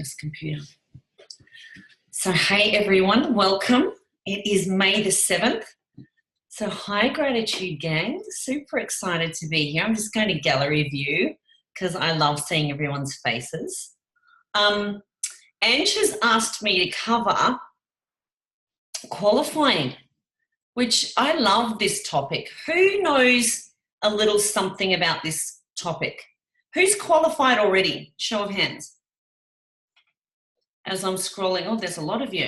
this computer. So, hey everyone, welcome. It is May the 7th. So, hi Gratitude Gang, super excited to be here. I'm just going to gallery view because I love seeing everyone's faces. Ange has asked me to cover qualifying, which I love this topic. Who knows a little something about this topic? Who's qualified already? Show of hands. As I'm scrolling, oh, there's a lot of you.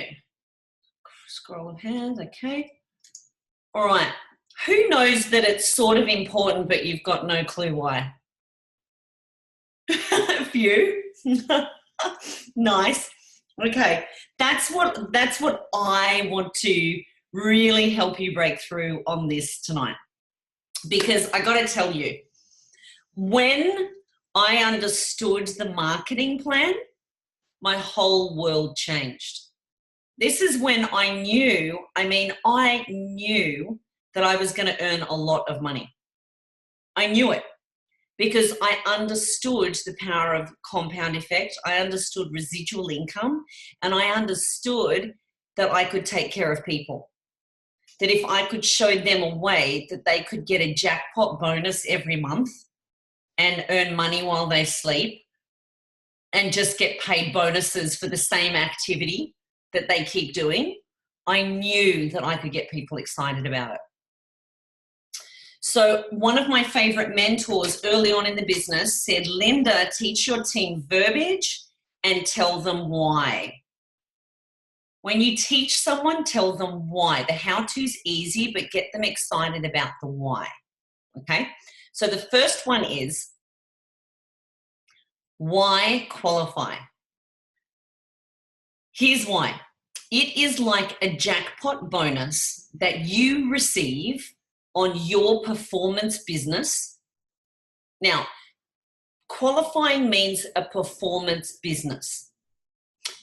Scroll of hands, okay. All right. Who knows that it's sort of important, but you've got no clue why? A few. Nice. Okay. That's what I want to really help you break through on this tonight. Because I got to tell you, when I understood the marketing plan, my whole world changed. This is when I knew that I was going to earn a lot of money. I knew it because I understood the power of compound effect. I understood residual income, and I understood that I could take care of people. That if I could show them a way that they could get a jackpot bonus every month and earn money while they sleep and just get paid bonuses for the same activity that they keep doing, I knew that I could get people excited about it. So one of my favorite mentors early on in the business said, Linda, teach your team verbiage and tell them why. When you teach someone, tell them why. The how-to's easy, but get them excited about the why, okay? So the first one is, why qualify? Here's why. It is like a jackpot bonus that you receive on your performance business. Now, qualifying means a performance business.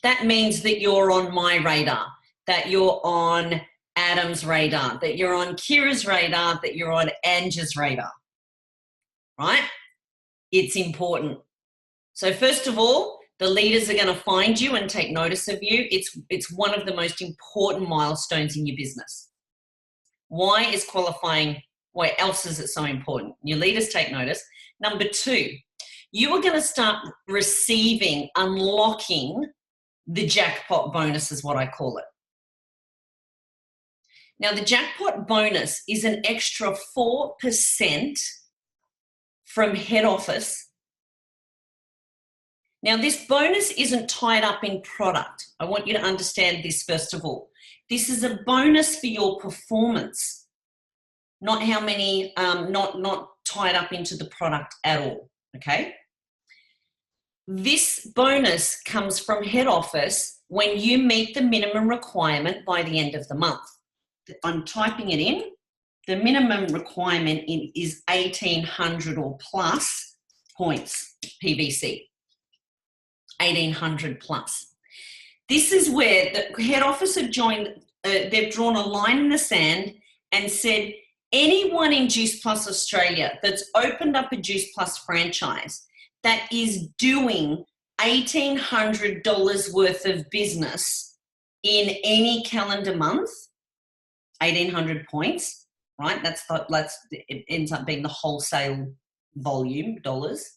That means that you're on my radar, that you're on Adam's radar, that you're on Kira's radar, that you're on Ange's radar, right? It's important. So first of all, the leaders are going to find you and take notice of you. It's one of the most important milestones in your business. Why is qualifying, why else is it so important? Your leaders take notice. Number two, you are going to start receiving, unlocking the jackpot bonus is what I call it. Now, the jackpot bonus is an extra 4% from head office. Now, this bonus isn't tied up in product. I want you to understand this first of all. This is a bonus for your performance, not how many, not tied up into the product at all, okay? This bonus comes from head office when you meet the minimum requirement by the end of the month. I'm typing it in. The minimum requirement is 1,800 or plus points, PVC. 1,800 plus. This is where the head office have joined, they've drawn a line in the sand and said, anyone in Juice Plus Australia that's opened up a Juice Plus franchise that is doing $1,800 worth of business in any calendar month, 1,800 points, right? It ends up being the wholesale volume, dollars.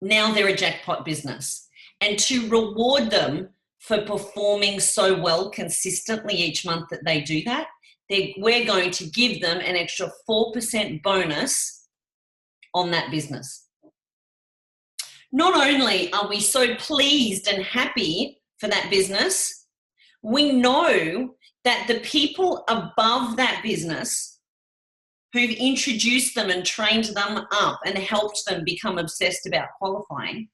Now they're a jackpot business. And to reward them for performing so well consistently each month that they do that, we're going to give them an extra 4% bonus on that business. Not only are we so pleased and happy for that business, we know that the people above that business who've introduced them and trained them up and helped them become obsessed about qualifying,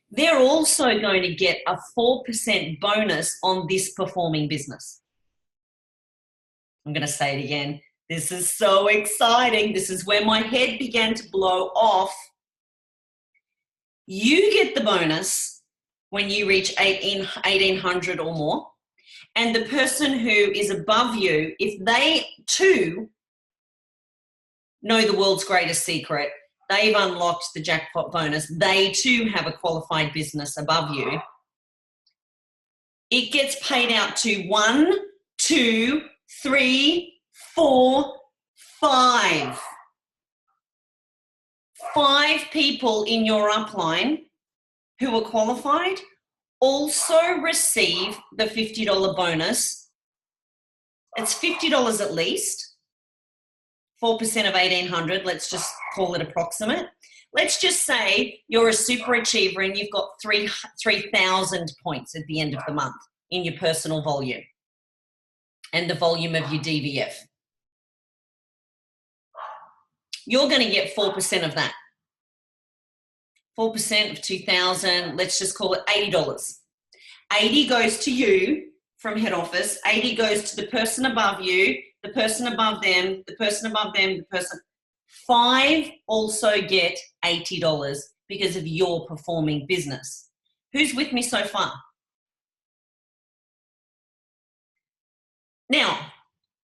they're also going to get a 4% bonus on this performing business. I'm going to say it again. This is so exciting. This is where my head began to blow off. You get the bonus when you reach 1,800 or more, and the person who is above you, if they too know the world's greatest secret they've unlocked the jackpot bonus, they too have a qualified business above you, it gets paid out to 1, 2, 3, 4, 5. 5 people in your upline who are qualified also receive the $50 bonus. It's $50 at least, 4% of 1,800, let's just call it approximate. Let's just say you're a super achiever and you've got 3,000 points at the end of the month in your personal volume and the volume of your DVF. You're going to get 4% of that. 4% of 2,000, let's just call it $80. 80 goes to you from head office, 80 goes to the person above you, the person above them, the person above them, the person. 5 also get $80 because of your performing business. Who's with me so far? Now,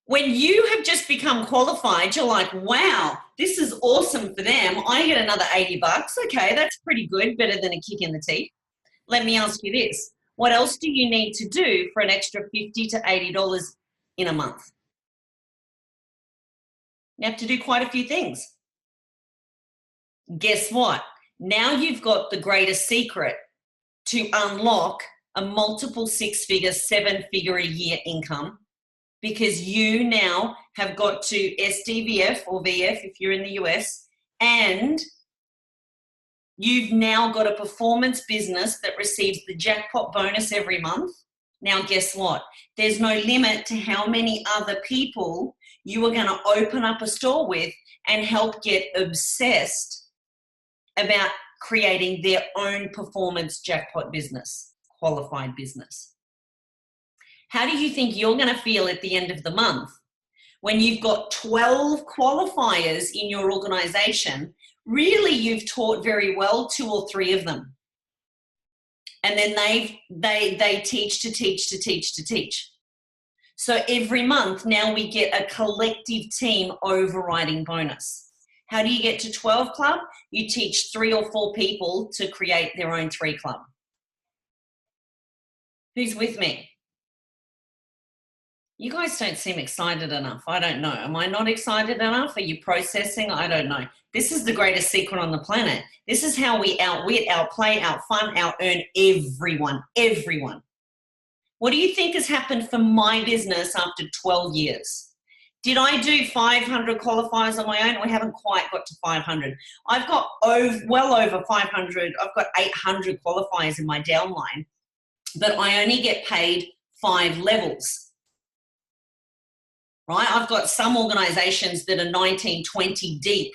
when you have just become qualified, you're like, wow, this is awesome for them. I get another $80. Okay, that's pretty good, better than a kick in the teeth. Let me ask you this. What else do you need to do for an extra $50 to $80 in a month? You have to do quite a few things. Guess what? Now you've got the greatest secret to unlock a multiple 6-figure, 7-figure a year income, because you now have got to SDVF or VF if you're in the US, and you've now got a performance business that receives the jackpot bonus every month. Now, guess what? There's no limit to how many other people you are going to open up a store with and help get obsessed about creating their own performance jackpot business, qualified business. How do you think you're going to feel at the end of the month when you've got 12 qualifiers in your organization? Really, you've taught very well 2 or 3 of them. And then they teach to teach to teach to teach. So every month now we get a collective team overriding bonus. How do you get to 12 club? You teach 3 or 4 people to create their own 3 club. Who's with me? You guys don't seem excited enough. I don't know. Am I not excited enough? Are you processing? I don't know. This is the greatest secret on the planet. This is how we outwit, outplay, outfun, out-earn everyone, everyone. What do you think has happened for my business after 12 years? Did I do 500 qualifiers on my own? We haven't quite got to 500. I've got well over 500. I've got 800 qualifiers in my downline, but I only get paid 5 levels. Right? I've got some organizations that are 19, 20 deep.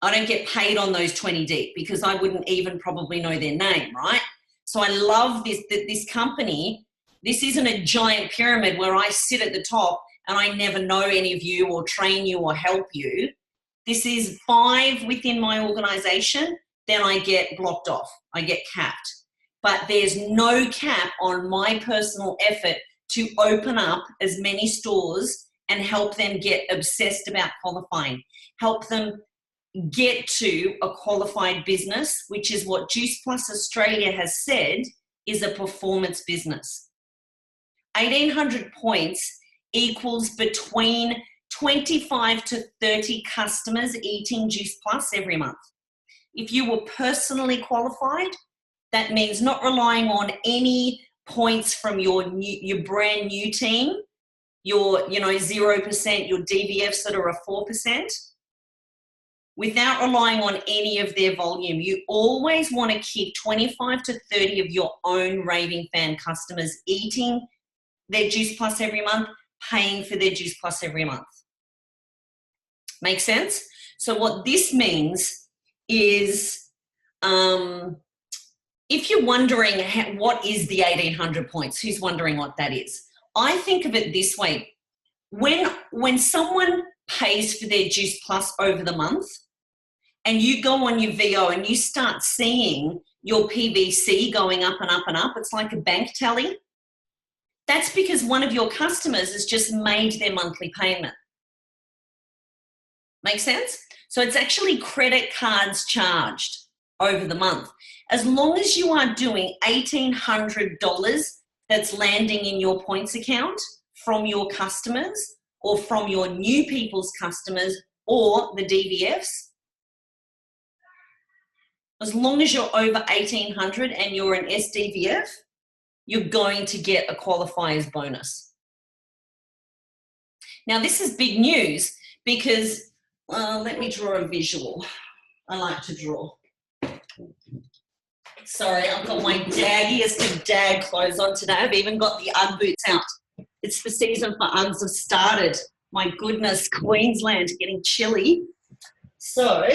I don't get paid on those 20 deep because I wouldn't even probably know their name, right? So I love this, that this company, this isn't a giant pyramid where I sit at the top and I never know any of you or train you or help you. This is 5 within my organization, then I get blocked off, I get capped. But there's no cap on my personal effort to open up as many stores and help them get obsessed about qualifying, help them get to a qualified business, which is what Juice Plus Australia has said is a performance business. 1,800 points equals between 25 to 30 customers eating Juice Plus every month. If you were personally qualified, that means not relying on any points from your brand new team, your 0%, your DVFs that are a 4%, without relying on any of their volume. You always want to keep 25 to 30 of your own raving fan customers eating their Juice Plus every month, paying for their Juice Plus every month. Make sense? So what this means is, if you're wondering what is the 1,800 points, who's wondering what that is? I think of it this way. When someone pays for their Juice Plus over the month and you go on your VO and you start seeing your PVC going up and up and up, it's like a bank tally. That's because one of your customers has just made their monthly payment. Make sense? So it's actually credit cards charged over the month. As long as you are doing $1,800 that's landing in your points account from your customers or from your new people's customers or the DVFs, as long as you're over 1,800 and you're an SDVF, you're going to get a qualifier's bonus. Now, this is big news because, let me draw a visual. I like to draw. Sorry, I've got my daggiest of dag clothes on today. I've even got the Ugg boots out. It's the season for Uggs have started. My goodness, Queensland getting chilly. So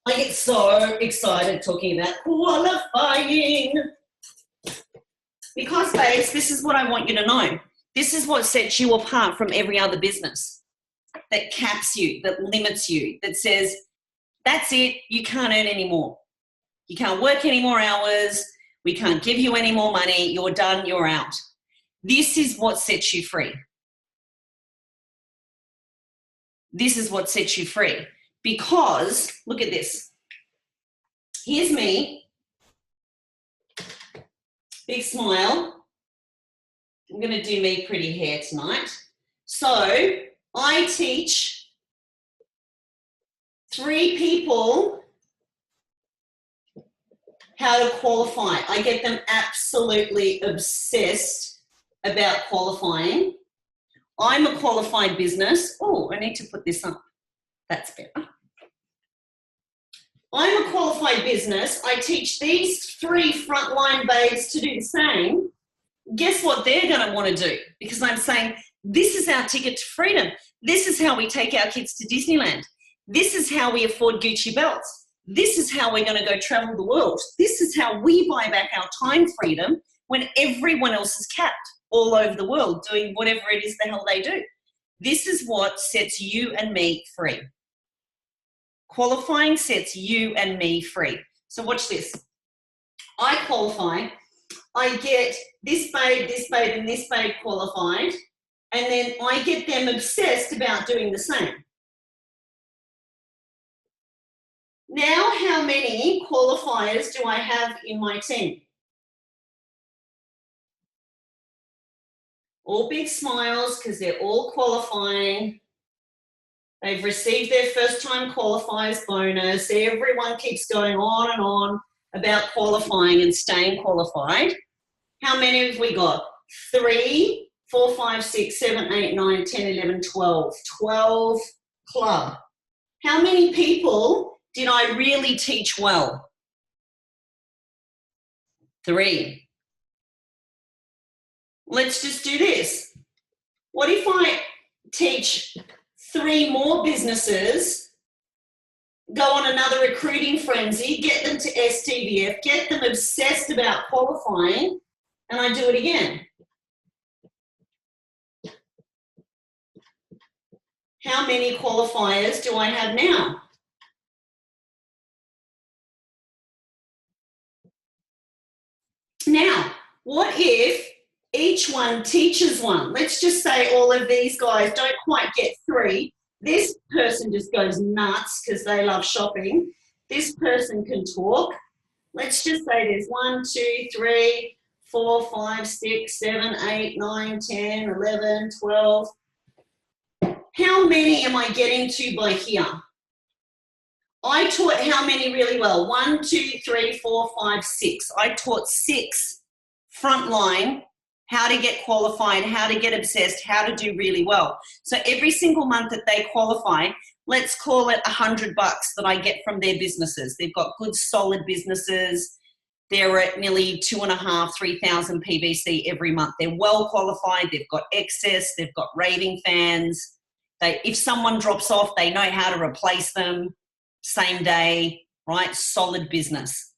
I get so excited talking about qualifying. Because, babes, this is what I want you to know. This is what sets you apart from every other business that caps you, that limits you, that says, that's it, you can't earn any more. You can't work any more hours. We can't give you any more money. You're done, you're out. This is what sets you free. This is what sets you free. Because, look at this. Here's me. Big smile. I'm going to do me pretty hair tonight. So, I teach 3 people how to qualify. I get them absolutely obsessed about qualifying. I'm a qualified business. Oh, I need to put this up. That's better. I'm a qualified business. I teach these 3 frontline babes to do the same. Guess what they're going to want to do? Because I'm saying, this is our ticket to freedom. This is how we take our kids to Disneyland. This is how we afford Gucci belts. This is how we're going to go travel the world. This is how we buy back our time freedom when everyone else is capped all over the world doing whatever it is the hell they do. This is what sets you and me free. Qualifying sets you and me free. So watch this. I qualify. I get this babe, and this babe qualified, and then I get them obsessed about doing the same. Now, how many qualifiers do I have in my team? All big smiles because they're all qualifying. They've received their first-time qualifiers bonus. Everyone keeps going on and on about qualifying and staying qualified. How many have we got? 3, 4, 5, 6, 7, 8, 9, 10, 11, 12. 12 club. How many people did I really teach well? 3. Let's just do this. What if I teach 3 more businesses, go on another recruiting frenzy, get them to STVF, get them obsessed about qualifying, and I do it again? How many qualifiers do I have now? Now, what if each one teaches one? Let's just say all of these guys don't quite get 3. This person just goes nuts because they love shopping. This person can talk. Let's just say there's 1, 2, 3, 4, 5, 6, 7, 8, 9, 10, 11, 12. How many am I getting to by here? I taught how many really well? 1, 2, 3, 4, 5, 6. I taught 6 frontline how to get qualified, how to get obsessed, how to do really well. So every single month that they qualify, let's call it $100 that I get from their businesses. They've got good, solid businesses. They're at nearly 2,500, 3,000 PBC every month. They're well qualified. They've got excess. They've got raving fans. If someone drops off, they know how to replace them same day, right? Solid business.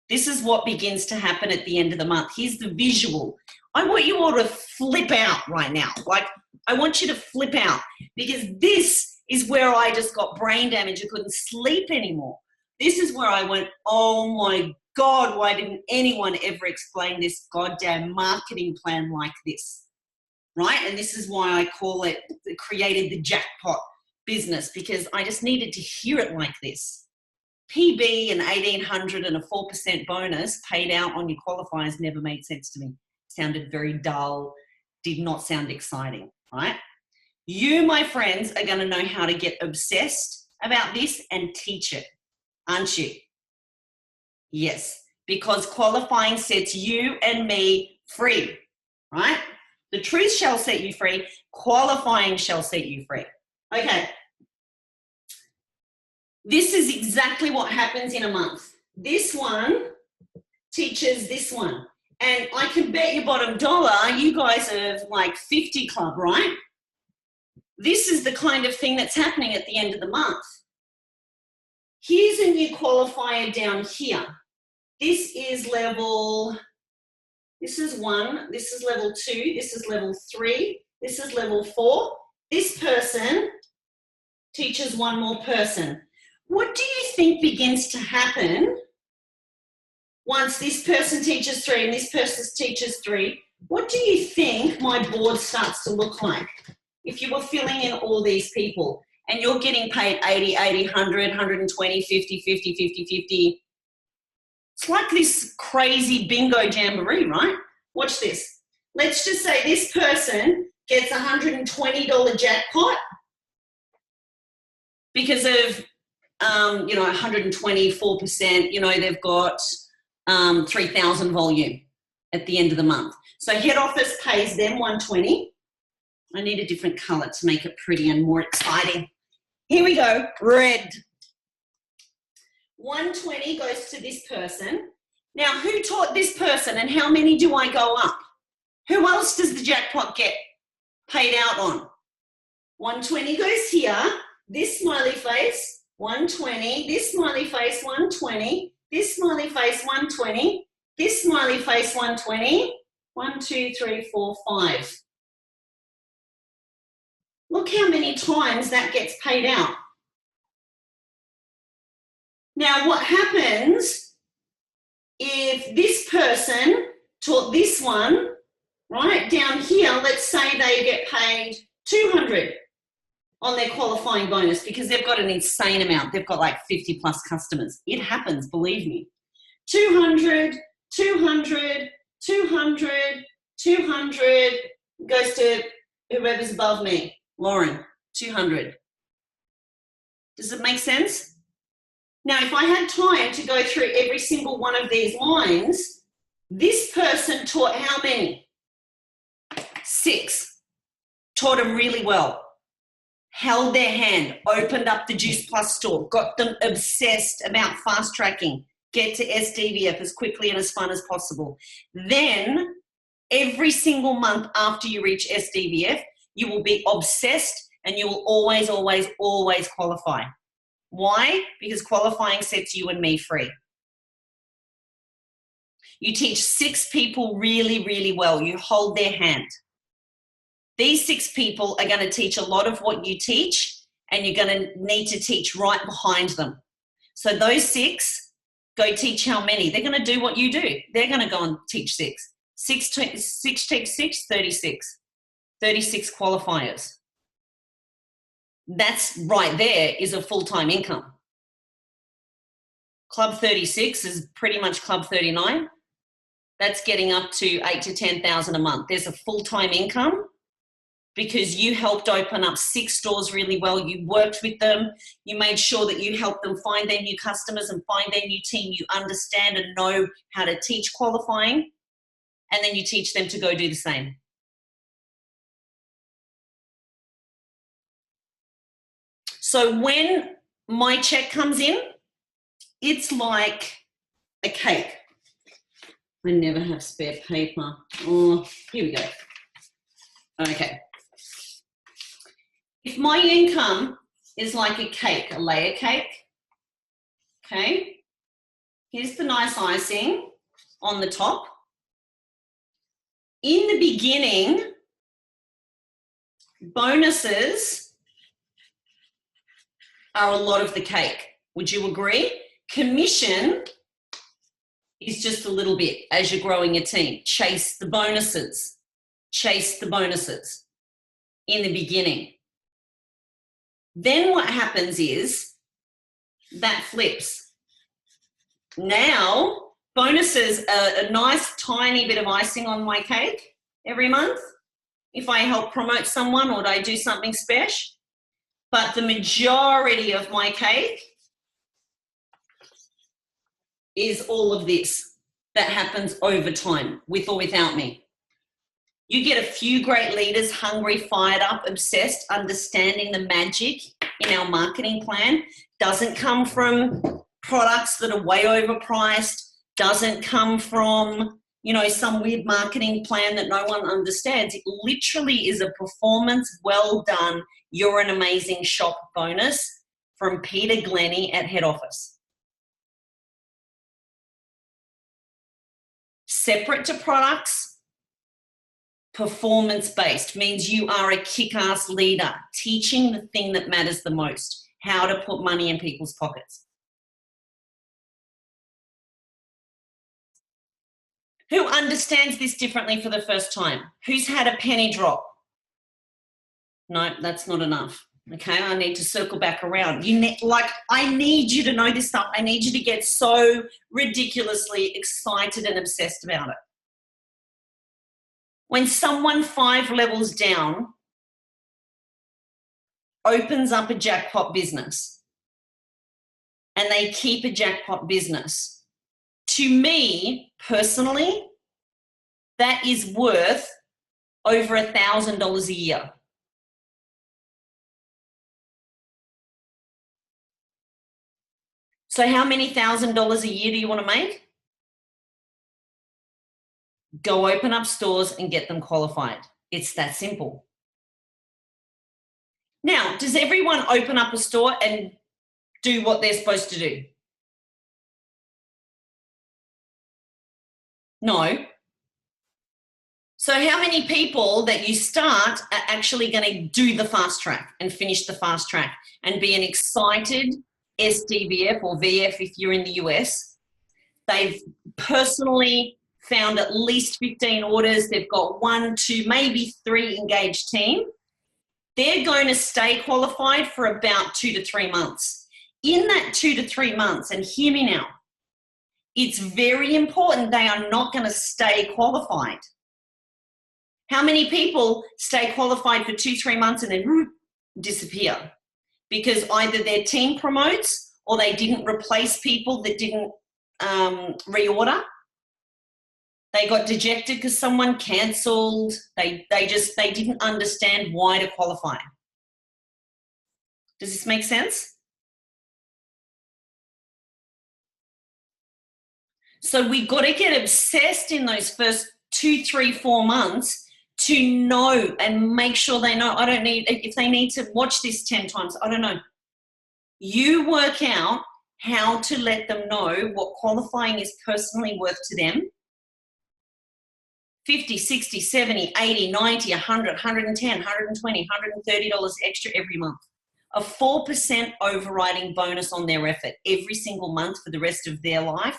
This is what begins to happen at the end of the month. Here's the visual. I want you all to flip out right now. Like, I want you to flip out because this is where I just got brain damage. I couldn't sleep anymore. This is where I went, oh my God, why didn't anyone ever explain this goddamn marketing plan like this? right? And this is why I call it, created the jackpot business, because I just needed to hear it like this. PB and 1,800 and a 4% bonus paid out on your qualifiers never made sense to me. Sounded very dull, did not sound exciting, right? You, my friends, are going to know how to get obsessed about this and teach it, aren't you? Yes, because qualifying sets you and me free, right? The truth shall set you free. Qualifying shall set you free. Okay. This is exactly what happens in a month. This one teaches this one. And I can bet your bottom dollar, you guys are like 50 club, right? This is the kind of thing that's happening at the end of the month. Here's a new qualifier down here. This is level, this is 1, this is level 2, this is level 3, this is level 4. This person teaches one more person. What do you think begins to happen once this person teaches 3 and this person teaches 3? What do you think my board starts to look like? If you were filling in all these people and you're getting paid 80, 80, 100, 120, 50, 50, 50, 50. It's like this crazy bingo jamboree, right? Watch this. Let's just say this person gets $120 jackpot because of, 124%, they've got 3,000 volume at the end of the month. So head office pays them 120. I need a different colour to make it pretty and more exciting. Here we go, red. 120 goes to this person. Now, who taught this person and how many do I go up? Who else does the jackpot get paid out on? 120 goes here. This smiley face, 120. This smiley face, 120. This smiley face, 120. This smiley face, 120. 1, 2, 3, 4, 5. Look how many times that gets paid out. Now, what happens if this person taught this one, right, down here, let's say they get paid 200 on their qualifying bonus because they've got an insane amount. They've got like 50 plus customers. It happens, believe me. 200, 200, 200, 200 goes to whoever's above me. Lauren, 200. Does it make sense? Now, if I had time to go through every single one of these lines, this person taught how many? 6. Taught them really well. Held their hand, opened up the Juice Plus store, got them obsessed about fast tracking, get to SDVF as quickly and as fun as possible. Then, every single month after you reach SDVF, you will be obsessed and you will always, always, always qualify. Why? Because qualifying sets you and me free. You teach 6 people really, really well. You hold their hand. These 6 people are going to teach a lot of what you teach, and you're going to need to teach right behind them. So those 6 go teach how many? They're going to do what you do. They're going to go and teach 6. 6 teach 6, 36. 36 qualifiers. That's right there is a full-time income. Club 36 is pretty much Club 39. That's getting up to 8 to 10,000 a month. There's a full-time income because you helped open up 6 stores really well. You worked with them. You made sure that you helped them find their new customers and find their new team. You understand and know how to teach qualifying, and then you teach them to go do the same. So when my check comes in, it's like a cake. I never have spare paper. Oh, here we go. Okay. If my income is like a cake, a layer cake, okay, here's the nice icing on the top. In the beginning, bonuses are a lot of the cake. Would you agree? Commission is just a little bit as you're growing your team. Chase the bonuses. chase the bonuses in the beginning. Then what happens is that flips. Now, bonuses are a nice tiny bit of icing on my cake every month if I help promote someone or I do something special. But the majority of my cake is all of this that happens over time, with or without me. You get a few great leaders, hungry, fired up, obsessed, understanding the magic in our marketing plan. Doesn't come from products that are way overpriced, doesn't come from, you know, some weird marketing plan that no one understands. It literally is a performance, well done, you're an amazing shop bonus from Peter Glennie at head office. Separate to products, performance-based means you are a kick-ass leader, teaching the thing that matters the most, how to put money in people's pockets. Who understands this differently for the first time? Who's had a penny drop? No, that's not enough. Okay, I need to circle back around. I need you to know this stuff. I need you to get so ridiculously excited and obsessed about it. When someone 5 levels down opens up a jackpot business and they keep a jackpot business, to me personally, that is worth over $1,000 a year. So how many $1,000 a year do you want to make? Go open up stores and get them qualified. It's that simple. Now, does everyone open up a store and do what they're supposed to do? No. So how many people that you start are actually going to do the fast track and finish the fast track and be an excited SDVF or VF if you're in the US? They've personally found at least 15 orders. They've got 1, 2, maybe 3 engaged team. They're going to stay qualified for about 2 to 3 months. In that 2 to 3 months, and hear me now, it's very important they are not going to stay qualified. How many people stay qualified for 2, 3 months and then disappear? Because either their team promotes or they didn't replace people that didn't reorder. They got dejected because someone cancelled. They didn't understand why to qualify. Does this make sense? So we got to get obsessed in those first 2, 3, 4 months to know and make sure they know. I don't need, if they need to watch this 10 times, I don't know. You work out how to let them know what qualifying is personally worth to them. 50, 60, 70, 80, 90, 100, 110, 120, $130 extra every month. A 4% overriding bonus on their effort every single month for the rest of their life.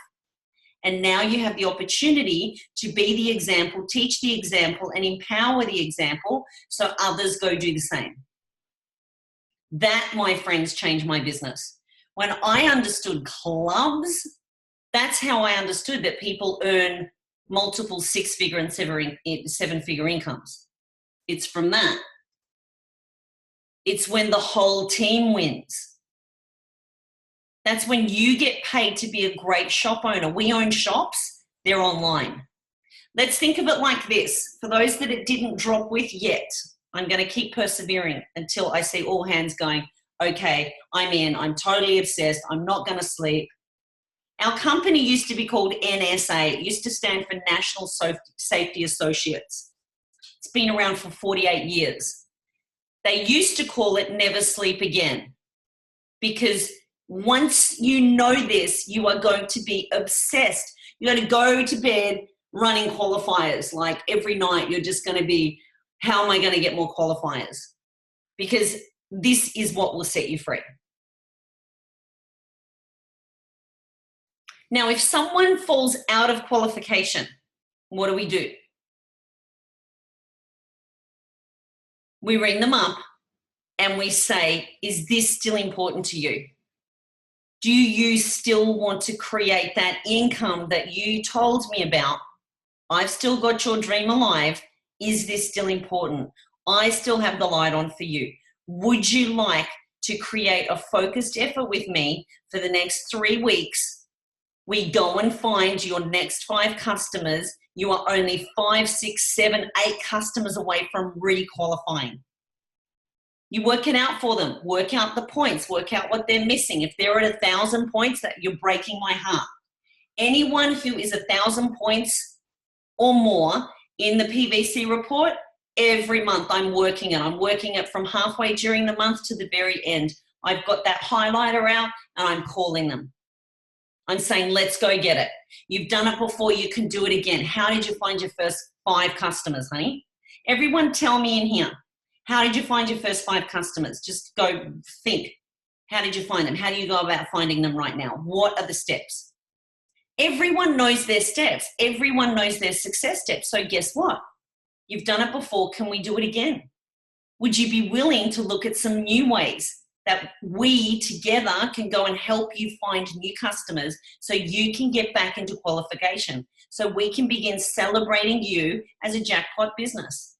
And now you have the opportunity to be the example, teach the example, and empower the example so others go do the same. That, my friends, changed my business. When I understood clubs, that's how I understood that people earn multiple 6-figure and 7-figure incomes. It's from that. It's when the whole team wins. That's when you get paid to be a great shop owner. We own shops, they're online. Let's think of it like this. For those that it didn't drop with yet, I'm going to keep persevering until I see all hands going, okay, I'm in, I'm totally obsessed, I'm not going to sleep. Our company used to be called NSA. It used to stand for National Safety Associates. It's been around for 48 years. They used to call it Never Sleep Again, because once you know this, you are going to be obsessed. You're going to go to bed running qualifiers. Like every night, you're just going to be, how am I going to get more qualifiers? Because this is what will set you free. Now, if someone falls out of qualification, what do we do? We ring them up and we say, is this still important to you? Do you still want to create that income that you told me about? I've still got your dream alive. Is this still important? I still have the light on for you. Would you like to create a focused effort with me for the next 3 weeks? We go and find your next 5 customers. You are only 5, 6, 7, 8 customers away from re-qualifying. You work it out for them, work out the points, work out what they're missing. If they're at 1,000 points, that you're breaking my heart. Anyone who is 1,000 points or more in the PVC report, every month I'm working it. I'm working it from halfway during the month to the very end. I've got that highlighter out and I'm calling them. I'm saying, let's go get it. You've done it before, you can do it again. How did you find your first 5 customers, honey? Everyone tell me in here. How did you find your first 5 customers? Just go think. How did you find them? How do you go about finding them right now? What are the steps? Everyone knows their steps. Everyone knows their success steps. So guess what? You've done it before. Can we do it again? Would you be willing to look at some new ways that we together can go and help you find new customers so you can get back into qualification, so we can begin celebrating you as a jackpot business?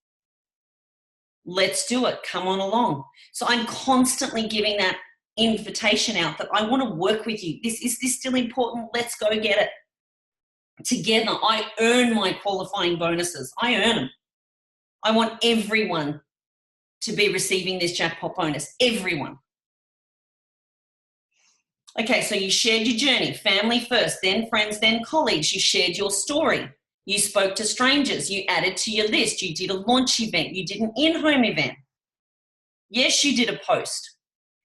Let's do it. Come on along. So I'm constantly giving that invitation out that I want to work with you. Is this still important? Let's go get it. Together, I earn my qualifying bonuses. I earn them. I want everyone to be receiving this jackpot bonus. Everyone. Okay, so you shared your journey, family first, then friends, then colleagues. You shared your story. You spoke to strangers. You added to your list. You did a launch event. You did an in-home event. Yes, you did a post.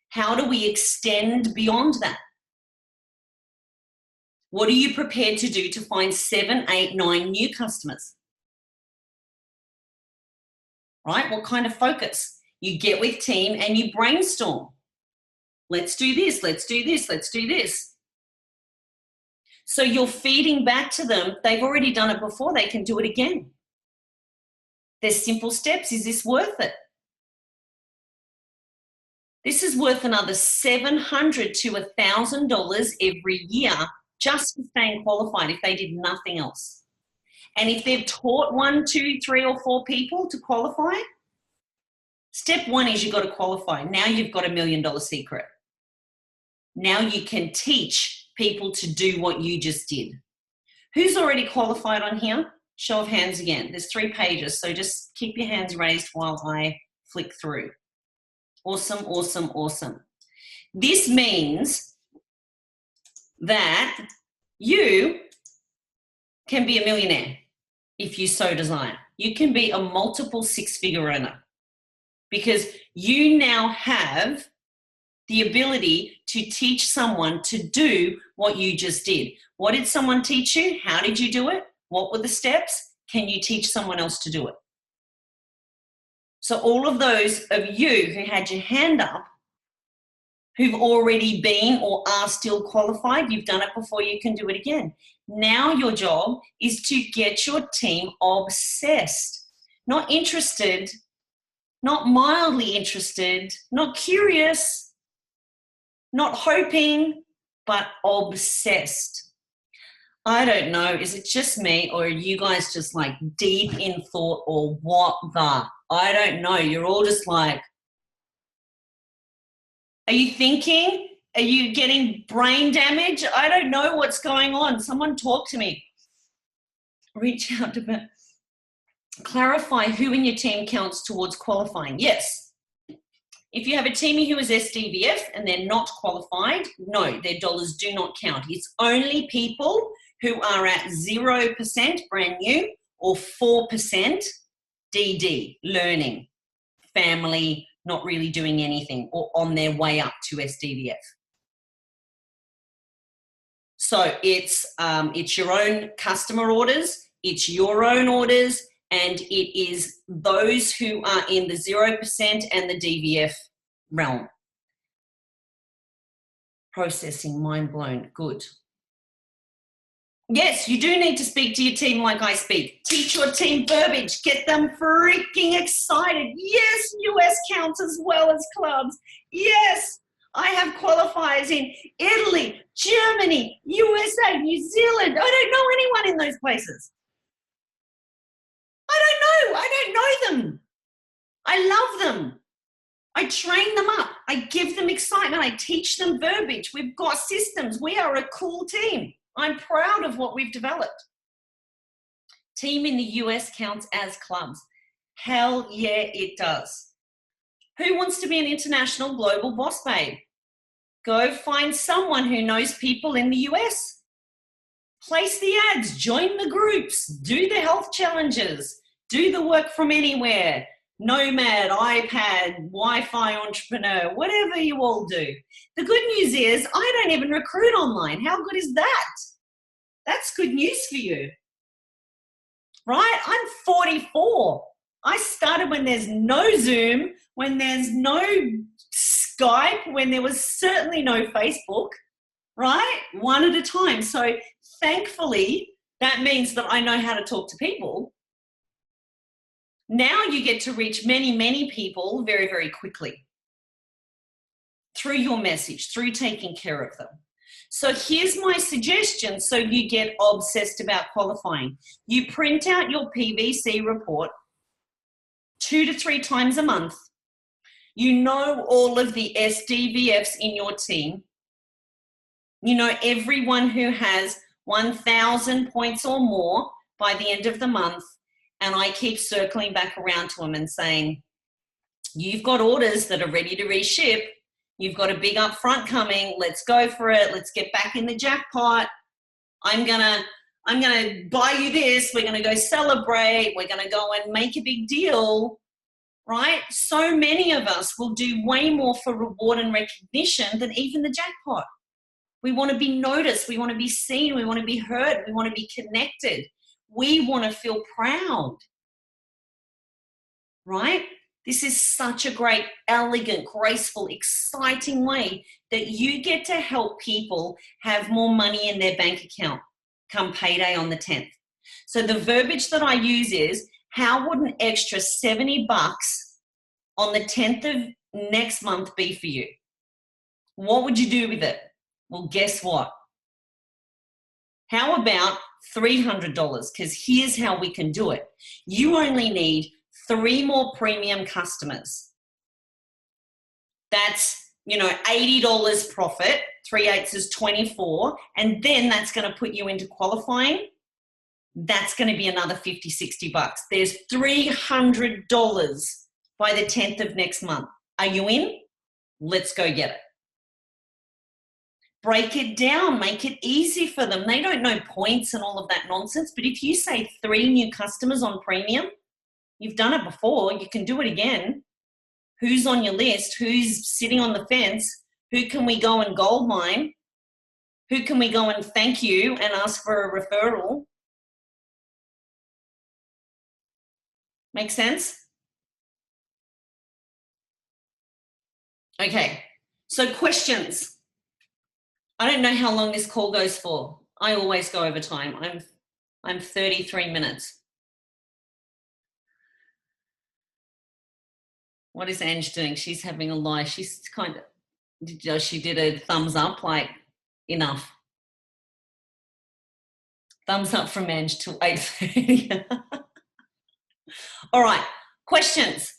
How do we extend beyond that? What are you prepared to do to find 7, 8, 9 new customers? Right? What kind of focus? You get with team and you brainstorm. Let's do this. Let's do this. Let's do this. So you're feeding back to them. They've already done it before. They can do it again. There's simple steps. Is this worth it? This is worth another $700 to $1,000 every year just for staying qualified if they did nothing else. And if they've taught 1, 2, 3, or 4 people to qualify, step 1 is you've got to qualify. Now you've got $1 million secret. Now you can teach people to do what you just did. Who's already qualified on here? Show of hands again. There's 3 pages, so just keep your hands raised while I flick through. Awesome, awesome, awesome. This means that you can be a millionaire if you so desire. You can be a multiple 6-figure earner because you now have the ability to teach someone to do what you just did. What did someone teach you? How did you do it? What were the steps? Can you teach someone else to do it? So all of those of you who had your hand up, who've already been or are still qualified, you've done it before, you can do it again. Now your job is to get your team obsessed, not interested, not mildly interested, not curious, not hoping, but obsessed. I don't know, is it just me or are you guys just like deep in thought or what the? I don't know. You're all just like, are you thinking? Are you getting brain damage? I don't know what's going on. Someone talk to me. Reach out to clarify who in your team counts towards qualifying. Yes. If you have a teamie who is SDVF and they're not qualified, no, their dollars do not count. It's only people who are at 0% brand new or 4% DD, learning, family, not really doing anything or on their way up to SDVF. So it's your own customer orders, it's your own orders, and it is those who are in the 0% and the DVF realm. Processing, mind blown, good. Yes, you do need to speak to your team like I speak. Teach your team verbiage. Get them freaking excited. Yes, US counts as well as clubs. Yes, I have qualifiers in Italy, Germany, USA, New Zealand. I don't know anyone in those places. I don't know them. I love them. I train them up. I give them excitement. I teach them verbiage. We've got systems. We are a cool team. I'm proud of what we've developed. Team in the US counts as clubs. Hell yeah, it does. Who wants to be an international global boss babe? Go find someone who knows people in the US. Place the ads, join the groups, do the health challenges, do the work from anywhere, Nomad, iPad, Wi-Fi entrepreneur, whatever you all do. The good news is I don't even recruit online. How good is that? That's good news for you, right? I'm 44. I started when there's no Zoom, when there's no Skype, when there was certainly no Facebook, right? One at a time. So thankfully, that means that I know how to talk to people. Now you get to reach many, many people very, very quickly through your message, through taking care of them. So here's my suggestion so you get obsessed about qualifying. You print out your PVC report 2 to 3 times a month. You know all of the SDVFs in your team. You know everyone who has 1,000 points or more by the end of the month. And I keep circling back around to them and saying, you've got orders that are ready to reship. You've got a big upfront coming. Let's go for it. Let's get back in the jackpot. I'm gonna buy you this. We're gonna go celebrate. We're gonna go and make a big deal, right? So many of us will do way more for reward and recognition than even the jackpot. We want to be noticed. We want to be seen. We want to be heard. We want to be connected. We want to feel proud, right? This is such a great, elegant, graceful, exciting way that you get to help people have more money in their bank account come payday on the 10th. So the verbiage that I use is, how would an extra $70 on the 10th of next month be for you? What would you do with it? Well, guess what? How about $300? Because here's how we can do it. You only need 3 more premium customers. That's, $80 profit, 3/8 is 24, and then that's going to put you into qualifying. That's going to be another $50, $60. There's $300 by the 10th of next month. Are you in? Let's go get it. Break it down, make it easy for them. They don't know points and all of that nonsense, but if you say 3 new customers on premium, you've done it before, you can do it again. Who's on your list? Who's sitting on the fence? Who can we go and gold mine? Who can we go and thank you and ask for a referral? Make sense? Okay, so questions. I don't know how long this call goes for. I always go over time. I'm 33 minutes. What is Ange doing? She's having a lie. She's she did a thumbs up, like, enough. Thumbs up from Ange till 8:30. All right, questions.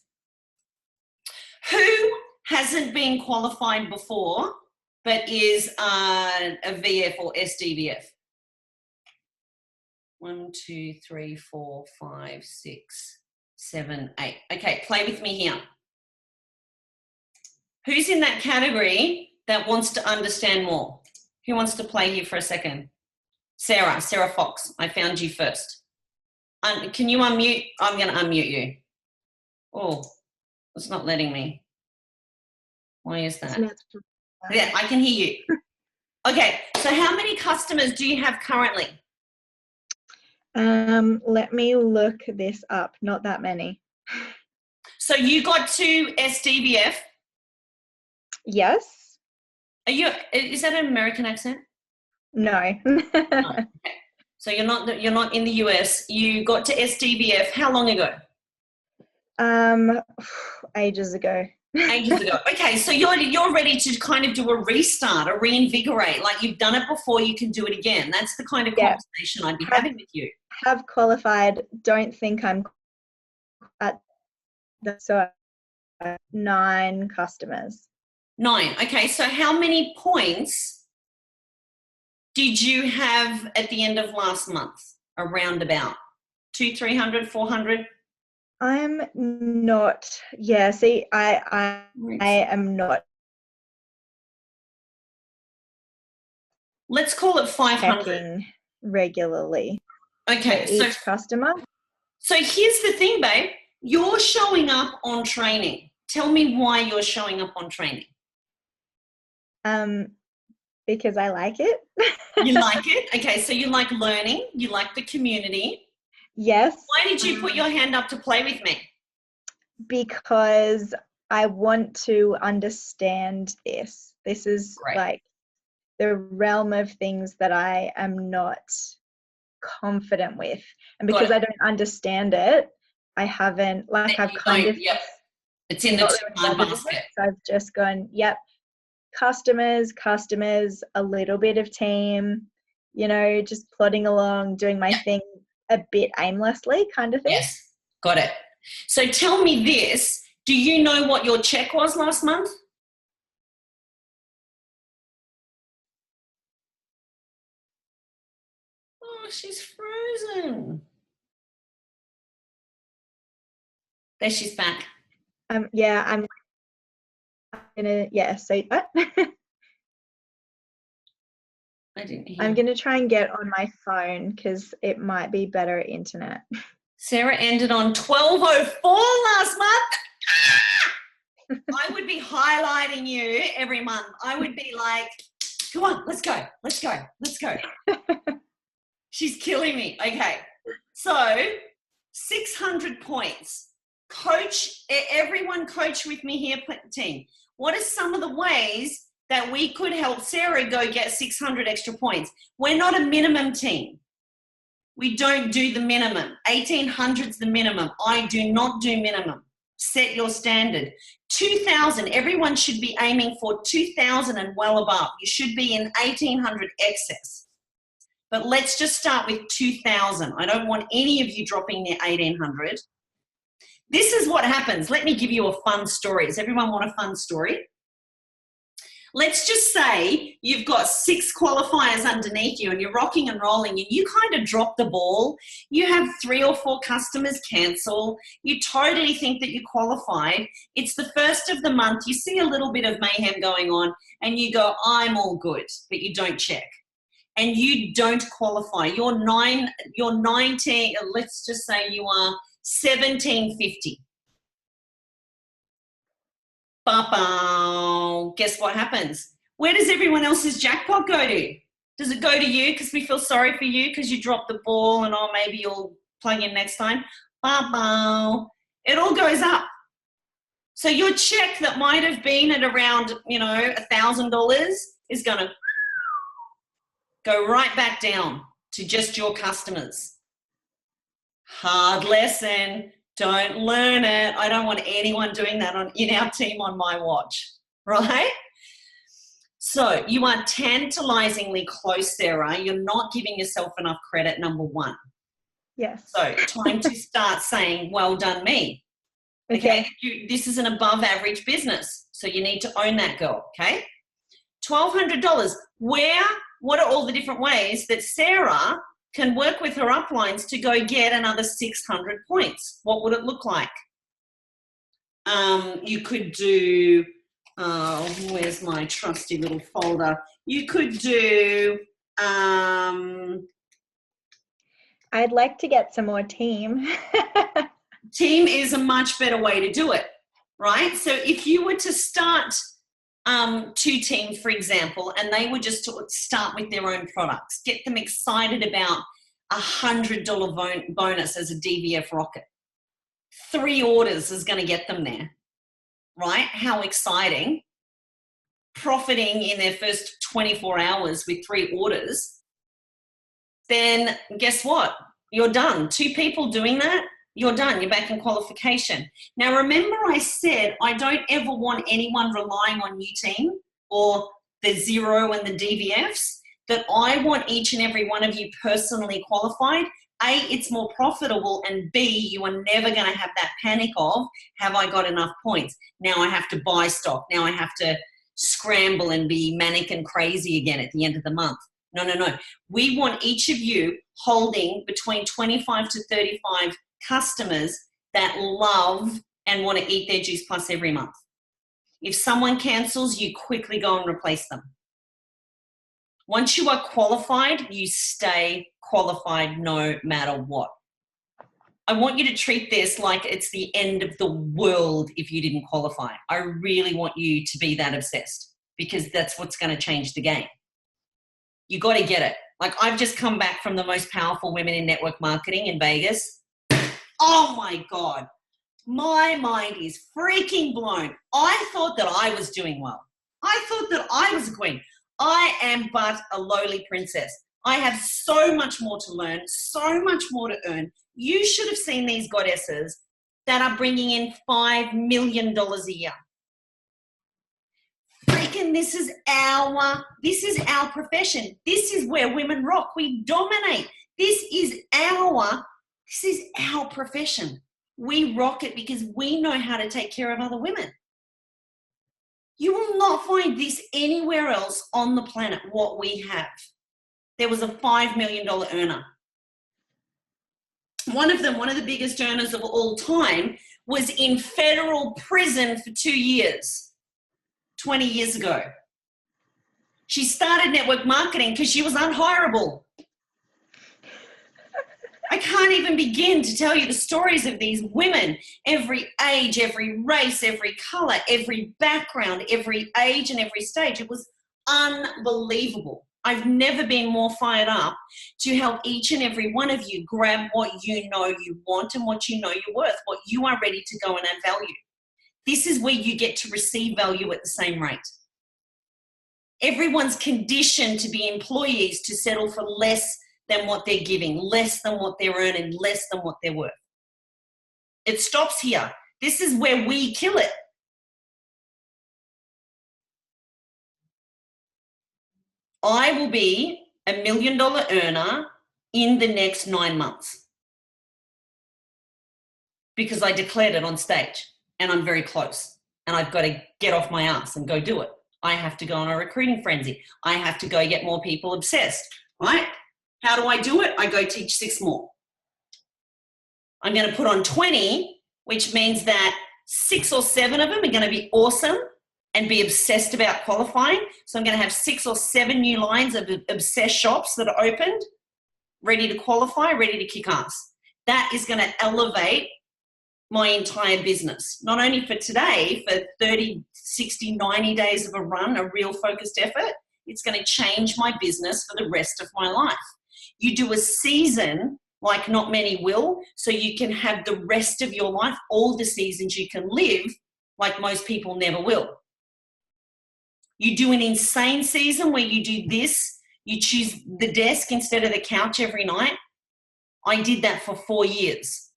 Who hasn't been qualified before but is a VF or SDVF? 1, 2, 3, 4, 5, 6, 7, 8. Okay, play with me here. Who's in that category that wants to understand more? Who wants to play here for a second? Sarah Fox, I found you first. Can you unmute? I'm going to unmute you. Oh, it's not letting me. Why is that? Yeah, I can hear you. Okay, so how many customers do you have currently? Let me look this up. Not that many. So you got to SDVF? Yes. Is that an American accent? No. No. Okay. So you're not in the US. You got to SDBF how long ago? Ages ago. Ages ago. Okay, so you're ready to kind of do a restart, a reinvigorate. Like you've done it before, you can do it again. That's the kind of conversation I'd be having with you. Have qualified. Don't think I'm at the, so 9 customers. 9. Okay, so how many points did you have at the end of last month? Around about 200, 300, 400? I'm not. Yeah. See, I am not. Let's call it 500. Checking regularly. Okay, for each customer. So here's the thing, babe. You're showing up on training. Tell me why you're showing up on training. Because I like it. You like it? Okay, so you like learning. You like the community. Yes. Why did you put your hand up to play with me? Because I want to understand this. This is like the realm of things that I am not confident with. And because I don't understand it, I haven't, like, I've kind of, it's in the two-man basket. So I've just gone, yep, customers, a little bit of team, you know, just plodding along, doing my thing a bit aimlessly kind of thing. Yes, got it. So tell me this, do you know what your check was last month? Oh, she's frozen. There, she's back. Yeah, I'm gonna, say that. I didn't hear. I'm gonna try and get on my phone because it might be better internet. Sarah ended on 1204 last month. I would be highlighting you every month. I would be like, come on, let's go. She's killing me. Okay. So 600 points. Coach, everyone coach with me here, team. What are some of the ways that we could help Sarah go get 600 extra points? We're not a minimum team. We don't do the minimum. 1800's the minimum. I do not do minimum. Set your standard. 2000, everyone should be aiming for 2000 and well above. You should be in 1800 excess. But let's just start with 2000. I don't want any of you dropping near 1800. This is what happens. Let me give you a fun story. Does everyone want a fun story? Let's just say you've got 6 qualifiers underneath you and you're rocking and rolling and you kind of drop the ball. You have 3 or 4 customers cancel. You totally think that you qualified. It's the first of the month. You see a little bit of mayhem going on and you go, I'm all good, but you don't check. And you don't qualify. You're 19, let's just say you are 1750. Ba-bow. Guess what happens? Where does everyone else's jackpot go to? Does it go to you because we feel sorry for you because you dropped the ball and maybe you'll plug in next time? Ba-bow. It all goes up. So your check that might have been at around, $1,000 is going to go right back down to just your customers. Hard lesson. Don't learn it. I don't want anyone doing that in our team on my watch, right? So you are tantalizingly close, Sarah. You're not giving yourself enough credit, number 1. Yes. So time to start saying, well done me. Okay. This is an above average business. So you need to own that, girl. Okay. $1,200. What are all the different ways that Sarah can work with her uplines to go get another 600 points? What would it look like? You could do, where's my trusty little folder? You could do, I'd like to get some more team. Team is a much better way to do it, right? So if you were to start 2 teams, for example, and they would just start with their own products, get them excited about $100 bonus as a DVF rocket. 3 orders is going to get them there, right? How exciting. Profiting in their first 24 hours with 3 orders. then guess what? You're done. 2 people doing that, you're done. You're back in qualification. Now, remember I said I don't ever want anyone relying on UTeam or the Xero and the DVFs, that I want each and every one of you personally qualified. A, it's more profitable, and B, you are never going to have that panic of, have I got enough points? Now I have to buy stock. Now I have to scramble and be manic and crazy again at the end of the month. No, no, no. We want each of you holding between 25 to 35 customers that love and want to eat their Juice Plus every month. If someone cancels, you quickly go and replace them. Once you are qualified, you stay qualified no matter what. I want you to treat this like it's the end of the world if you didn't qualify. I really want you to be that obsessed, because that's what's going to change the game. You got to get it. Like, I've just come back from the most powerful women in network marketing in Vegas. Oh my God. My mind is freaking blown. I thought that I was doing well. I thought that I was a queen. I am but a lowly princess. I have so much more to learn, so much more to earn. You should have seen these goddesses that are bringing in $5 million a year. Freaking, this is our profession. This is where women rock. We dominate. This is our profession. We rock it because we know how to take care of other women. You will not find this anywhere else on the planet, what we have. There was a $5 million earner. One of the biggest earners of all time, was in federal prison for 2 years, 20 years ago. She started network marketing because she was unhireable. I can't even begin to tell you the stories of these women, every age, every race, every color, every background, every age and every stage. It was unbelievable. I've never been more fired up to help each and every one of you grab what you know you want and what you know you're worth, what you are ready to go and add value. This is where you get to receive value at the same rate. Everyone's conditioned to be employees to settle for less than what they're giving, less than what they're earning, less than what they're worth. It stops here. This is where we kill it. I will be $1 million earner in the next 9 months because I declared it on stage, and I'm very close, and I've got to get off my ass and go do it. I have to go on a recruiting frenzy. I have to go get more people obsessed, right? How do I do it? I go teach 6 more. I'm going to put on 20, which means that 6 or 7 of them are going to be awesome and be obsessed about qualifying. So I'm going to have 6 or 7 new lines of obsessed shops that are opened, ready to qualify, ready to kick ass. That is going to elevate my entire business, not only for today, for 30, 60, 90 days of a run, a real focused effort. It's going to change my business for the rest of my life. You do a season like not many will, so you can have the rest of your life, all the seasons you can live like most people never will. You do an insane season where you do this, you choose the desk instead of the couch every night. I did that for 4 years.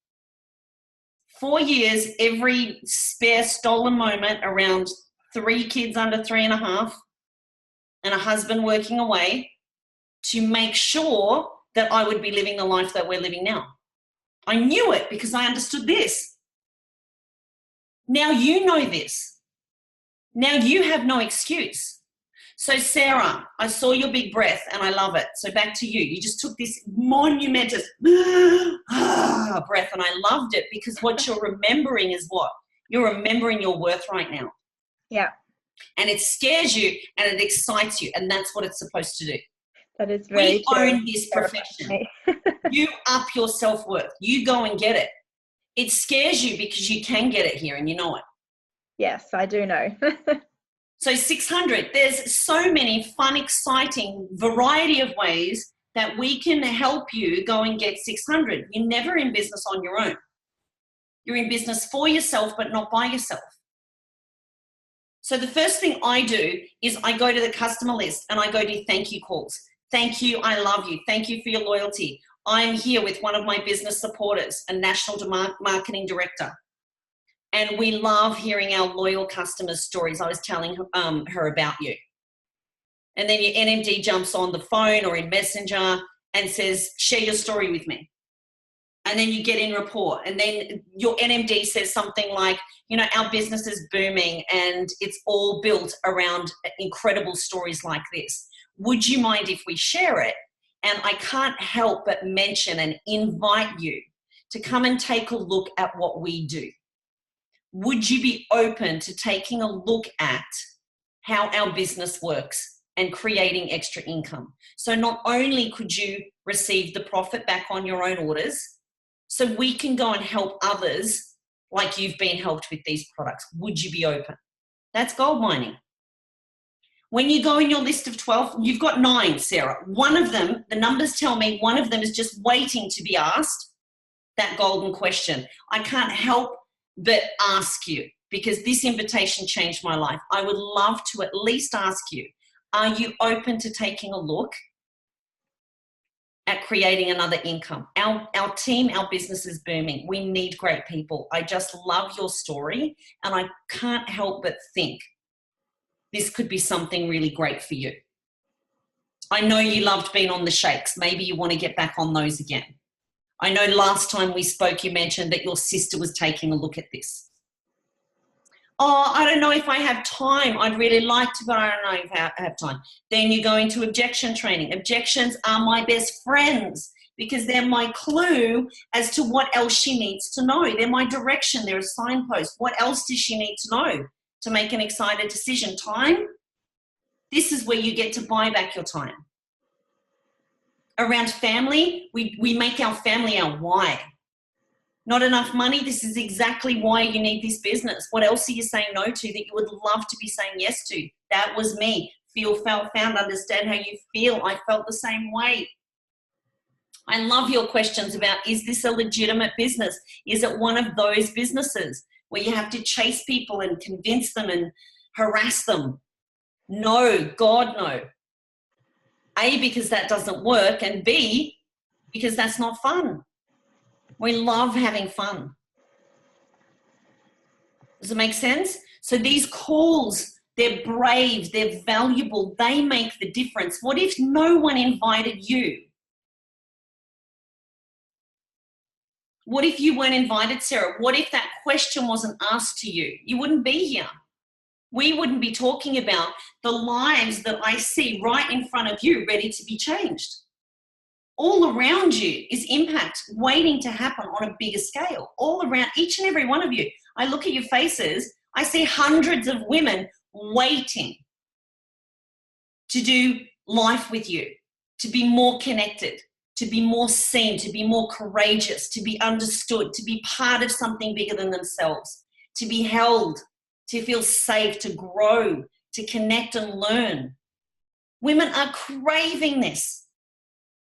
4 years, every spare stolen moment around 3 kids under 3.5 and a husband working away to make sure that I would be living the life that we're living now. I knew it because I understood this. Now you know this. Now you have no excuse. So Sarah, I saw your big breath and I love it. So back to you. You just took this monumentous breath and I loved it because what you're remembering is what? You're remembering your worth right now. Yeah. And it scares you and it excites you, and that's what it's supposed to do. That is very true. We own this profession. You up your self-worth. You go and get it. It scares you because you can get it here and you know it. Yes, I do know. So 600, there's so many fun, exciting variety of ways that we can help you go and get 600. You're never in business on your own. You're in business for yourself, but not by yourself. So the first thing I do is I go to the customer list and I go do thank you calls. Thank you. I love you. Thank you for your loyalty. I'm here with one of my business supporters, a national marketing director. And we love hearing our loyal customers' stories. I was telling her about you. And then your NMD jumps on the phone or in Messenger and says, share your story with me. And then you get in rapport. And then your NMD says something like, you know, our business is booming and it's all built around incredible stories like this. Would you mind if we share it? And I can't help but mention and invite you to come and take a look at what we do. Would you be open to taking a look at how our business works and creating extra income? So not only could you receive the profit back on your own orders, so we can go and help others like you've been helped with these products. Would you be open? That's gold mining. When you go in your list of 12, you've got 9, Sarah. One of them, the numbers tell me one of them is just waiting to be asked that golden question. I can't help but ask you, because this invitation changed my life. I would love to at least ask you, are you open to taking a look at creating another income? Our team, our business is booming. We need great people. I just love your story, and I can't help but think this could be something really great for you. I know you loved being on the shakes. Maybe you want to get back on those again. I know last time we spoke, you mentioned that your sister was taking a look at this. Oh, I don't know if I have time. I'd really like to, but I don't know if I have time. Then you go into objection training. Objections are my best friends because they're my clue as to what else she needs to know. They're my direction. They're a signpost. What else does she need to know to make an excited decision? Time? This is where you get to buy back your time. Around family, we make our family our why. Not enough money, this is exactly why you need this business. What else are you saying no to that you would love to be saying yes to? That was me. Feel, felt, found, understand how you feel. I felt the same way. I love your questions about, is this a legitimate business? Is it one of those businesses where you have to chase people and convince them and harass them? No, God, no. A, because that doesn't work, and B, because that's not fun. We love having fun. Does it make sense? So these calls, they're brave, they're valuable, they make the difference. What if no one invited you? What if you weren't invited, Sarah? What if that question wasn't asked to you? You wouldn't be here. We wouldn't be talking about the lives that I see right in front of you ready to be changed. All around you is impact waiting to happen on a bigger scale. All around each and every one of you. I look at your faces, I see hundreds of women waiting to do life with you, to be more connected, to be more seen, to be more courageous, to be understood, to be part of something bigger than themselves, to be held, to feel safe, to grow, to connect and learn. Women are craving this.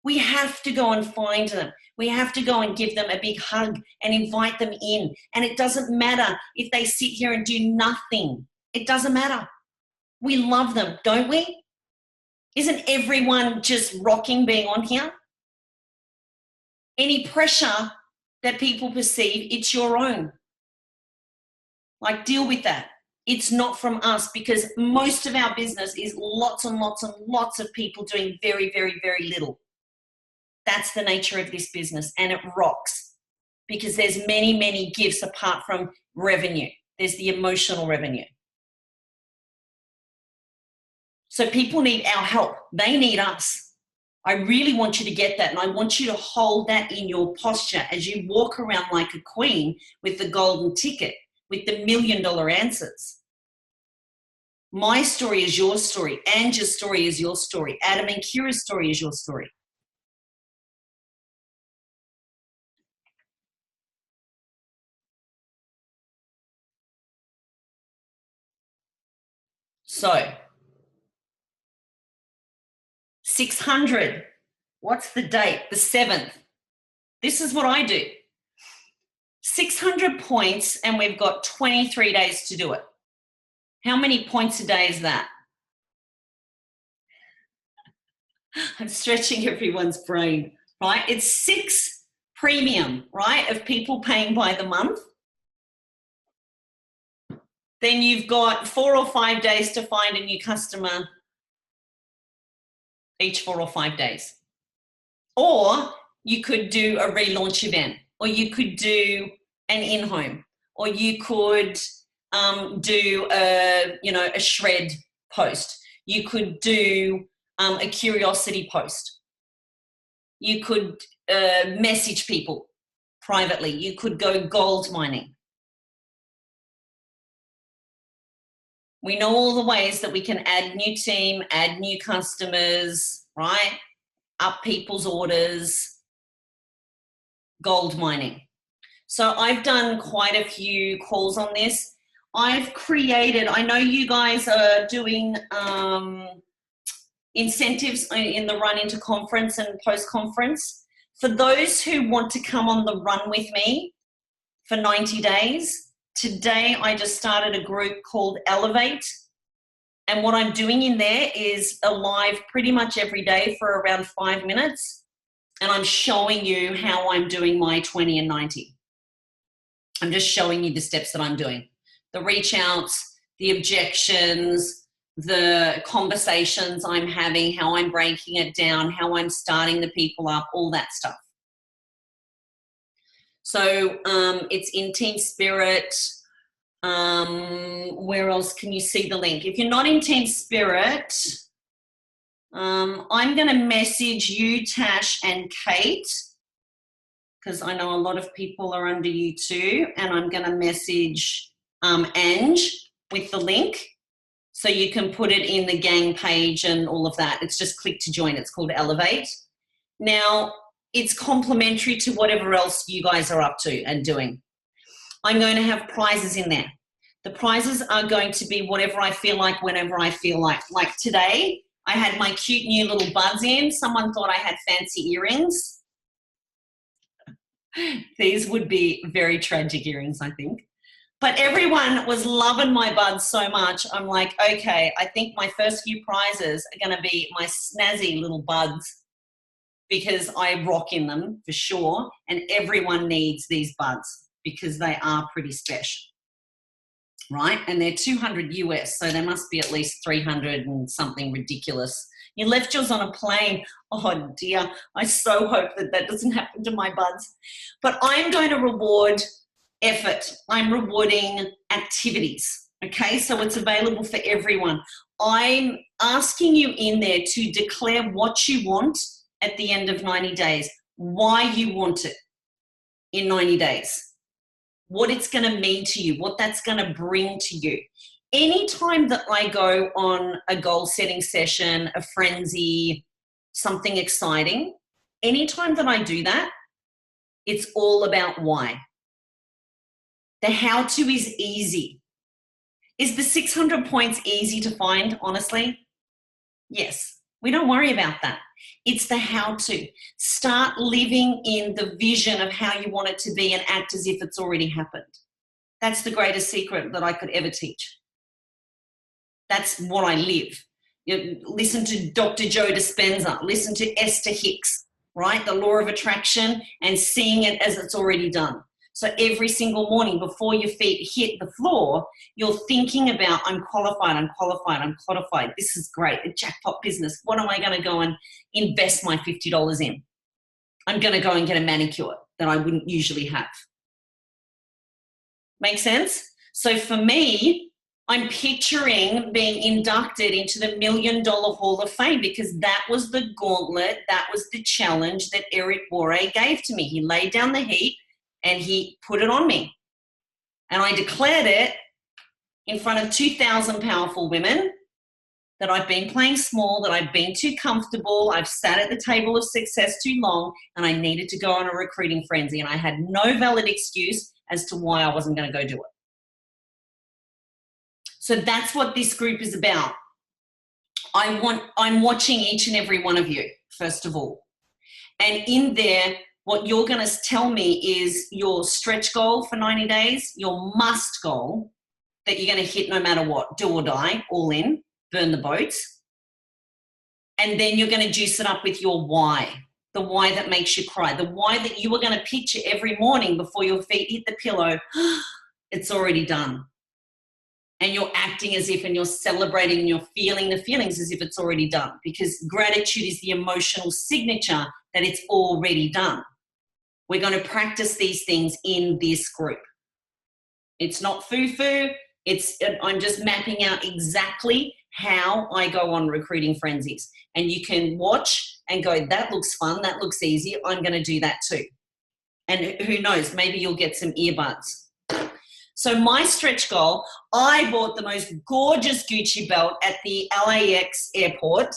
We have to go and find them. We have to go and give them a big hug and invite them in. And it doesn't matter if they sit here and do nothing. It doesn't matter. We love them, don't we? Isn't everyone just rocking being on here? Any pressure that people perceive, it's your own. Like, deal with that. It's not from us, because most of our business is lots and lots and lots of people doing very, very, very little. That's the nature of this business, and it rocks because there's many, many gifts apart from revenue. There's the emotional revenue. So people need our help. They need us. I really want you to get that, and I want you to hold that in your posture as you walk around like a queen with the golden ticket, with the $1 million answers. My story is your story. Angie's story is your story. Adam and Kira's story is your story. So, 600. What's the date? The 7th. This is what I do. 600 points, and we've got 23 days to do it. How many points a day is that? I'm stretching everyone's brain, right? It's 6 premium, right, of people paying by the month. Then you've got 4 or 5 days to find a new customer each 4 or 5 days. Or you could do a relaunch event, or you could do an in-home, or you could do a shred post. You could do a curiosity post. You could message people privately. You could go gold mining. We know all the ways that we can add new team, add new customers, right? Up people's orders, gold mining. So I've done quite a few calls on this. I've created, I know you guys are doing incentives in the run into conference and post-conference. For those who want to come on the run with me for 90 days, today I just started a group called Elevate. And what I'm doing in there is a live pretty much every day for around 5 minutes. And I'm showing you how I'm doing my 20 and 90. I'm just showing you the steps that I'm doing. The reach outs, the objections, the conversations I'm having, how I'm breaking it down, how I'm starting the people up, all that stuff. So it's in Team Spirit. Where else can you see the link? If you're not in Team Spirit, I'm going to message you, Tash and Kate, because I know a lot of people are under you too, and I'm going to message Ange with the link so you can put it in the gang page and all of that. It's just click to join. It's called Elevate. Now, it's complementary to whatever else you guys are up to and doing. I'm going to have prizes in there. The prizes are going to be whatever I feel like, whenever I feel like. Like today, I had my cute new little buds in. Someone thought I had fancy earrings. These would be very tragic earrings, I think. But everyone was loving my buds so much. I'm like, okay, I think my first few prizes are going to be my snazzy little buds because I rock in them for sure. And everyone needs these buds because they are pretty special, right? And they're 200 US, so they must be at least 300 and something ridiculous. You left yours on a plane. Oh dear, I so hope that that doesn't happen to my buds. But I'm going to reward effort. I'm rewarding activities, okay? So it's available for everyone. I'm asking you in there to declare what you want at the end of 90 days, why you want it in 90 days, what it's going to mean to you, what that's going to bring to you. Anytime that I go on a goal setting session, a frenzy, something exciting, anytime that I do that, it's all about why. The how-to is easy. Is the 600 points easy to find, honestly? Yes, we don't worry about that. It's the how-to. Start living in the vision of how you want it to be and act as if it's already happened. That's the greatest secret that I could ever teach. That's what I live. You listen to Dr. Joe Dispenza, listen to Esther Hicks, right? The law of attraction and seeing it as it's already done. So every single morning before your feet hit the floor, you're thinking about, I'm qualified, I'm qualified, I'm qualified. This is great, a jackpot business. What am I going to go and invest my $50 in? I'm going to go and get a manicure that I wouldn't usually have. Make sense? So for me, I'm picturing being inducted into the $1 Million Hall of Fame because that was the gauntlet, that was the challenge that Eric Worre gave to me. He laid down the heat and he put it on me. And I declared it in front of 2,000 powerful women that I've been playing small, that I've been too comfortable, I've sat at the table of success too long, and I needed to go on a recruiting frenzy. And I had no valid excuse as to why I wasn't going to go do it. So that's what this group is about. I'm watching each and every one of you, first of all. And in there, what you're going to tell me is your stretch goal for 90 days, your must goal that you're going to hit no matter what, do or die, all in, burn the boats. And then you're going to juice it up with your why, the why that makes you cry, the why that you are going to picture every morning before your feet hit the pillow. It's already done. And you're acting as if, and you're celebrating, and you're feeling the feelings as if it's already done, because gratitude is the emotional signature that it's already done. We're going to practice these things in this group. It's not foo-foo. I'm just mapping out exactly how I go on recruiting frenzies. And you can watch and go, that looks fun, that looks easy, I'm going to do that too. And who knows, maybe you'll get some earbuds. So my stretch goal, I bought the most gorgeous Gucci belt at the LAX airport,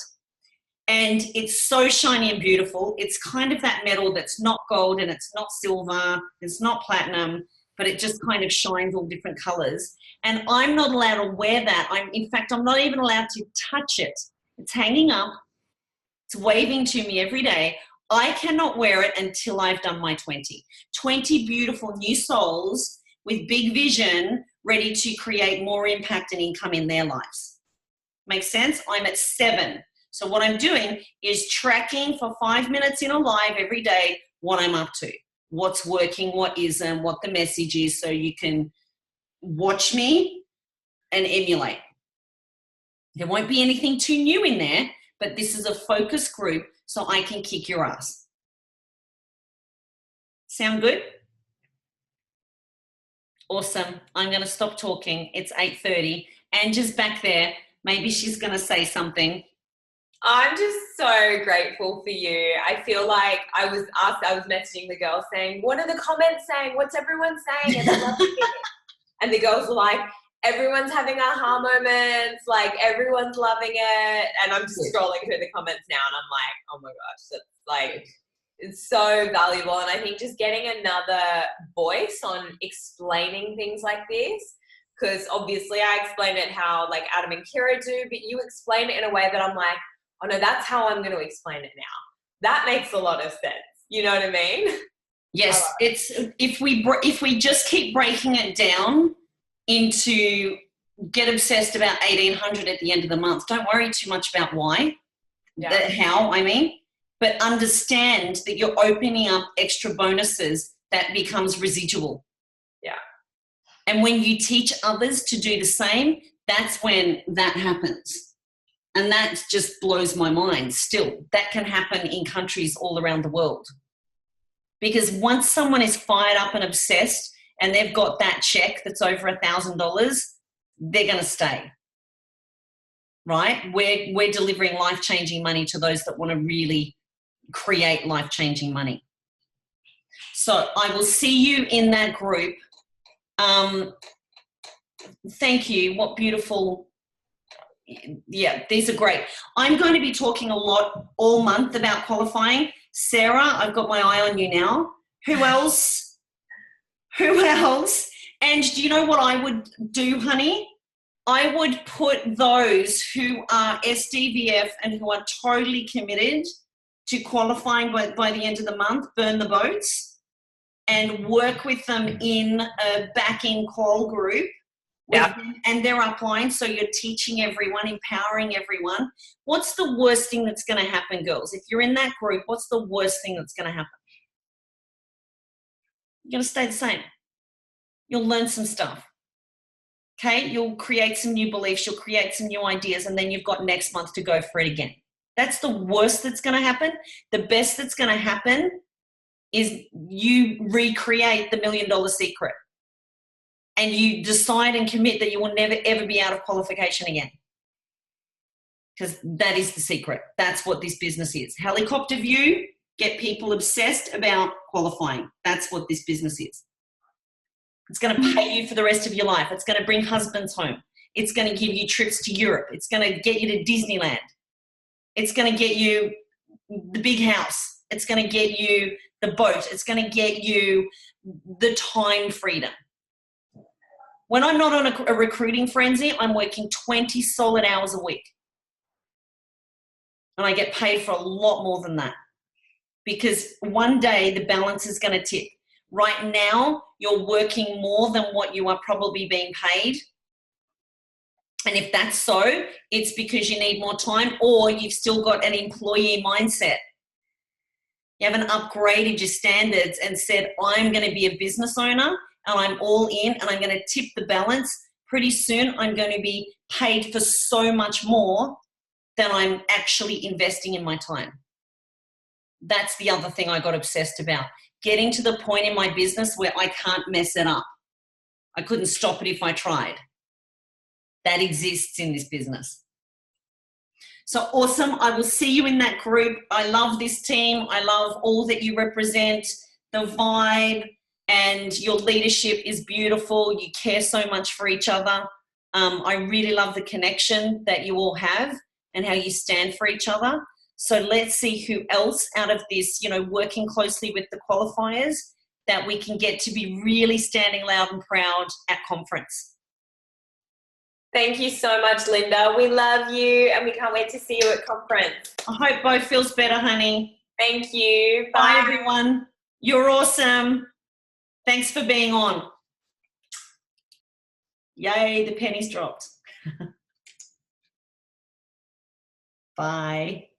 and it's so shiny and beautiful. It's kind of that metal that's not gold and it's not silver, it's not platinum, but it just kind of shines all different colors. And I'm not allowed to wear that. In fact, I'm not even allowed to touch it. It's hanging up. It's waving to me every day. I cannot wear it until I've done my 20. 20 beautiful new souls with big vision, ready to create more impact and income in their lives. Make sense? I'm at 7. So what I'm doing is tracking for 5 minutes in a live every day what I'm up to, what's working, what isn't, what the message is, so you can watch me and emulate. There won't be anything too new in there, but this is a focus group so I can kick your ass. Sound good? Awesome. I'm going to stop talking. It's 8:30. Angie's back there. Maybe she's going to say something. I'm just so grateful for you. I feel like I was messaging the girls saying, what are the comments saying? What's everyone saying? And, and the girls were like, everyone's having aha moments, like everyone's loving it. And I'm just scrolling through the comments now and I'm like, oh my gosh, that's like, it's so valuable. And I think just getting another voice on explaining things like this, because obviously I explain it how like Adam and Kira do, but you explain it in a way that I'm like, oh no, that's how I'm going to explain it now. That makes a lot of sense. You know what I mean? Yes, it's if we just keep breaking it down into get obsessed about 1,800 at the end of the month. Don't worry too much about why, how, I mean, but understand that you're opening up extra bonuses that becomes residual. Yeah. And when you teach others to do the same, that's when that happens. And that just blows my mind still. That can happen in countries all around the world. Because once someone is fired up and obsessed and they've got that check that's over $1,000, they're going to stay. Right? We're delivering life-changing money to those that want to really create life-changing money. So I will see you in that group. Thank you. What beautiful... Yeah, these are great. I'm going to be talking a lot all month about qualifying. Sarah, I've got my eye on you now. Who else? Who else? And do you know what I would do, honey? I would put those who are SDVF and who are totally committed to qualifying by the end of the month, burn the boats, and work with them in a back-end qual group. Yeah. And they're upline, so you're teaching everyone, empowering everyone. What's the worst thing that's going to happen, girls? If you're in that group, what's the worst thing that's going to happen? You're going to stay the same. You'll learn some stuff. Okay? You'll create some new beliefs. You'll create some new ideas, and then you've got next month to go for it again. That's the worst that's going to happen. The best that's going to happen is you recreate the $1 million secret. And you decide and commit that you will never, ever be out of qualification again. Because that is the secret. That's what this business is. Helicopter view, get people obsessed about qualifying. That's what this business is. It's going to pay you for the rest of your life. It's going to bring husbands home. It's going to give you trips to Europe. It's going to get you to Disneyland. It's going to get you the big house. It's going to get you the boat. It's going to get you the time freedom. When I'm not on a recruiting frenzy, I'm working 20 solid hours a week. And I get paid for a lot more than that. Because one day the balance is going to tip. Right now, you're working more than what you are probably being paid. And if that's so, it's because you need more time, or you've still got an employee mindset. You haven't upgraded your standards and said, I'm going to be a business owner and I'm all in and I'm going to tip the balance. Pretty soon I'm going to be paid for so much more than I'm actually investing in my time. That's the other thing I got obsessed about. Getting to the point in my business where I can't mess it up. I couldn't stop it if I tried. That exists in this business. So awesome. I will see you in that group. I love this team. I love all that you represent, the vibe, and your leadership is beautiful. You care so much for each other. I really love the connection that you all have and how you stand for each other. So let's see who else out of this, working closely with the qualifiers, that we can get to be really standing loud and proud at conference. Thank you so much, Linda. We love you and we can't wait to see you at conference. I hope Bo feels better, honey. Thank you. Bye, everyone. You're awesome. Thanks for being on. Yay, the pennies dropped. Bye.